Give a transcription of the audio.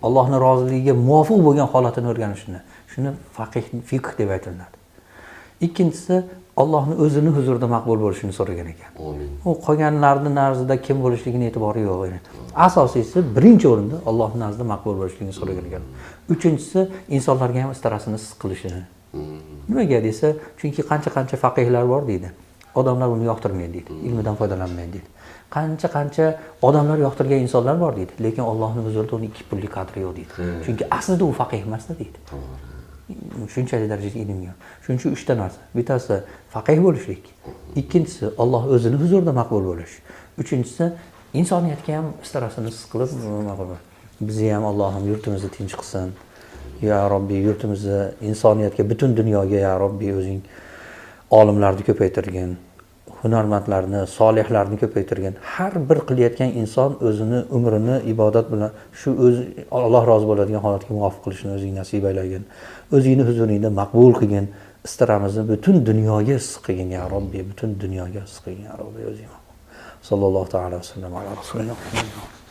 Allohning roziligiga muvofiq bo'lgan holatini o'rganishni. Shuni faqih, fiqh deb aytiladi. Ikkinchisi Allohning o'zini huzurida maqbul bo'lishini so'ragan ekan. Amin. U qolganlarning nazdida kim bo'lishligini e'tibori yo'q edi. Asosiysi birinchi o'rinda Allohning nazdida maqbul bo'lishligini so'ragan ekan. Uchinchisi insonlarga ham istarasini his qilishini. Nimaga desa, chunki qancha faqihlar bor deydi. Odamlar uni yoqtirmaydi deydi. Ilmidan foydalanmaydi deydi. Qancha odamlar yoqtirgan insonlar bor deydi, lekin Allohning huzurida uning 2 pullik qadri yo'q deydi. Chunki aslida u faqih emas deydi. Shunchalik darajada ilm yo'q. Shuning uchun 3 ta narsa. Bittasi faqih bo'lishlik, ikkinchisi Alloh o'zini huzurida maqbul bo'lish, uchinchisi insoniyatga ham istarasini his qilib maqbul bo'lish. Bizni ham Allohim yurtimizni tinch qilsin. Ya Robbi, yurtimizni, insoniyatga, butun dunyoga ya Robbi o'zing olimlarni ko'paytirgin, hunarmandlarni, solihlarni ko'paytirgan. Har bir qilayotgan inson o'zini umrini ibodat bilan shu o'z Alloh rozi bo'ladigan holatga muvofiq qilishni o'zing nasib aylagin. O'zingni huzuringda maqbul qilgin. Istiramizni butun dunyoga his qilgin ya Robbi, butun dunyoga his qilgin ya Robbi o'zing. Sallallohu ta'ala vasallam ala rasulilloh.